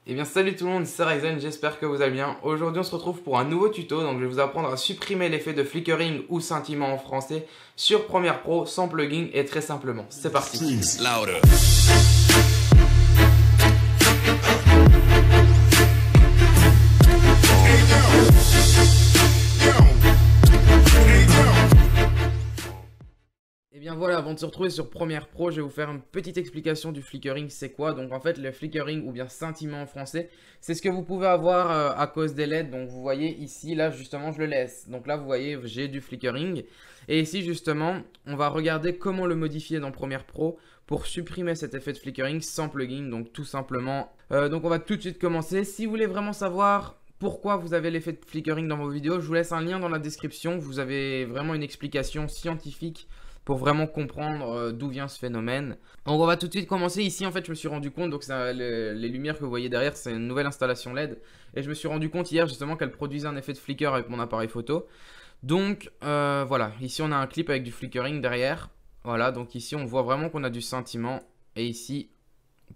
Eh bien salut tout le monde, c'est Ryzen, j'espère que vous allez bien. Aujourd'hui on se retrouve pour un nouveau tuto, donc je vais vous apprendre à supprimer l'effet de flickering ou scintillement en français sur Premiere Pro sans plugin et très simplement. C'est parti. Et bien voilà, avant de se retrouver sur Premiere Pro, je vais vous faire une petite explication du flickering, c'est quoi. Donc en fait, le flickering ou bien scintillement en français, c'est ce que vous pouvez avoir à cause des LED. Donc vous voyez ici, là justement, je le laisse. Donc là, vous voyez, j'ai du flickering. Et ici justement, on va regarder comment le modifier dans Premiere Pro pour supprimer cet effet de flickering sans plugin. Donc tout simplement, donc on va tout de suite commencer. Si vous voulez vraiment savoir pourquoi vous avez l'effet de flickering dans vos vidéos, je vous laisse un lien dans la description. Vous avez vraiment une explication scientifique pour vraiment comprendre d'où vient ce phénomène. Donc on va tout de suite commencer. Ici en fait je me suis rendu compte, donc les lumières que vous voyez derrière c'est une nouvelle installation LED. Et je me suis rendu compte hier justement qu'elle produisait un effet de flicker avec mon appareil photo. Donc voilà, ici on a un clip avec du flickering derrière. Voilà, donc ici on voit vraiment qu'on a du scintillement. Et ici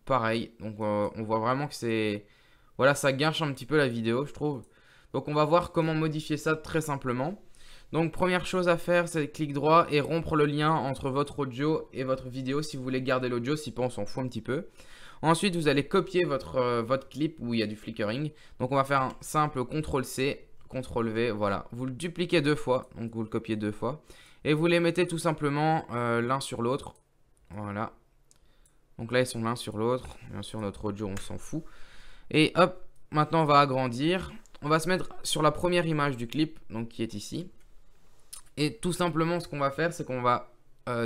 pareil, donc on voit vraiment que c'est... Voilà, ça gâche un petit peu la vidéo je trouve. Donc on va voir comment modifier ça très simplement. Donc première chose à faire, c'est clic droit et rompre le lien entre votre audio et votre vidéo si vous voulez garder l'audio, si pas on s'en fout un petit peu. Ensuite, vous allez copier votre clip où il y a du flickering. Donc on va faire un simple CTRL-C, CTRL-V, voilà. Vous le dupliquez deux fois, donc vous le copiez deux fois. Et vous les mettez tout simplement l'un sur l'autre, voilà. Donc là, ils sont l'un sur l'autre. Bien sûr, notre audio, on s'en fout. Et hop, maintenant on va agrandir. On va se mettre sur la première image du clip, donc qui est ici. Et tout simplement, ce qu'on va faire, c'est qu'on va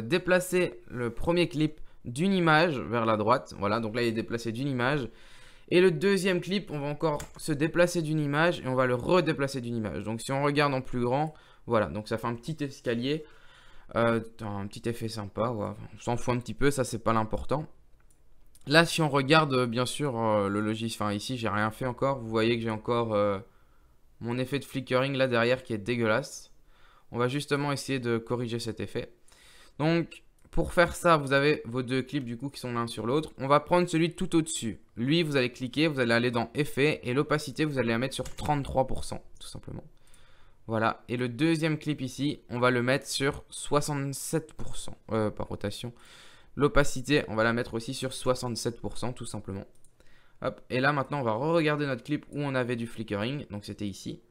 déplacer le premier clip d'une image vers la droite. Voilà, donc là, il est déplacé d'une image. Et le deuxième clip, on va encore se déplacer d'une image et on va le redéplacer d'une image. Donc, si on regarde en plus grand, voilà. Donc, ça fait un petit escalier. Un petit effet sympa. Voilà. On s'en fout un petit peu, ça, c'est pas l'important. Là, si on regarde, bien sûr, le logiciel. Enfin, ici, j'ai rien fait encore. Vous voyez que j'ai encore mon effet de flickering là derrière qui est dégueulasse. On va justement essayer de corriger cet effet. Donc, pour faire ça, vous avez vos deux clips du coup qui sont l'un sur l'autre. On va prendre celui tout au-dessus. Lui, vous allez cliquer, vous allez aller dans Effets et l'opacité, vous allez la mettre sur 33%, tout simplement. Voilà. Et le deuxième clip ici, on va le mettre sur 67%, par rotation. L'opacité, on va la mettre aussi sur 67%, tout simplement. Hop. Et là, maintenant, on va re-regarder notre clip où on avait du flickering. Donc, c'était ici.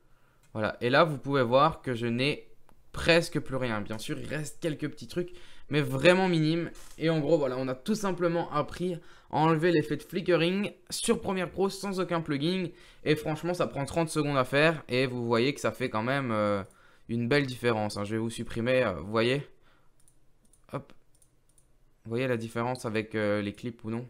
Voilà. Et là, vous pouvez voir que je n'ai presque plus rien. Bien sûr, il reste quelques petits trucs, mais vraiment minimes. Et en gros, voilà, on a tout simplement appris à enlever l'effet de flickering sur Premiere Pro sans aucun plugin. Et franchement, ça prend 30 secondes à faire. Et vous voyez que ça fait quand même une belle différence. Hein. Je vais vous supprimer, vous voyez. Hop. Vous voyez la différence avec les clips ou non?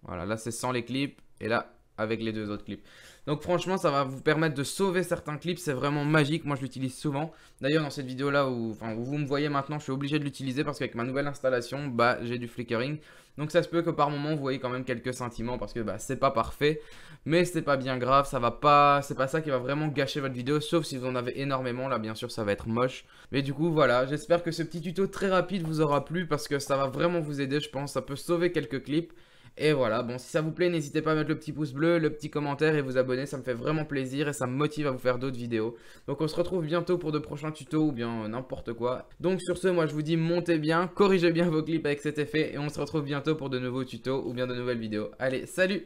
Voilà, là c'est sans les clips. Et là, avec les deux autres clips. Donc franchement, ça va vous permettre de sauver certains clips. C'est vraiment magique. Moi, je l'utilise souvent. D'ailleurs, dans cette vidéo-là où vous me voyez maintenant, je suis obligé de l'utiliser parce qu'avec ma nouvelle installation, bah, j'ai du flickering. Donc ça se peut que par moment, vous voyez quand même quelques scintillements parce que bah, c'est pas parfait. Mais c'est pas bien grave. Ça va pas, c'est pas ça qui va vraiment gâcher votre vidéo. Sauf si vous en avez énormément. Là, bien sûr, ça va être moche. Mais du coup, voilà. J'espère que ce petit tuto très rapide vous aura plu parce que ça va vraiment vous aider, je pense. Ça peut sauver quelques clips. Et voilà, bon, si ça vous plaît, n'hésitez pas à mettre le petit pouce bleu, le petit commentaire et vous abonner, ça me fait vraiment plaisir et ça me motive à vous faire d'autres vidéos. Donc on se retrouve bientôt pour de prochains tutos ou bien n'importe quoi. Donc sur ce, moi je vous dis montez bien, corrigez bien vos clips avec cet effet et on se retrouve bientôt pour de nouveaux tutos ou bien de nouvelles vidéos. Allez, salut!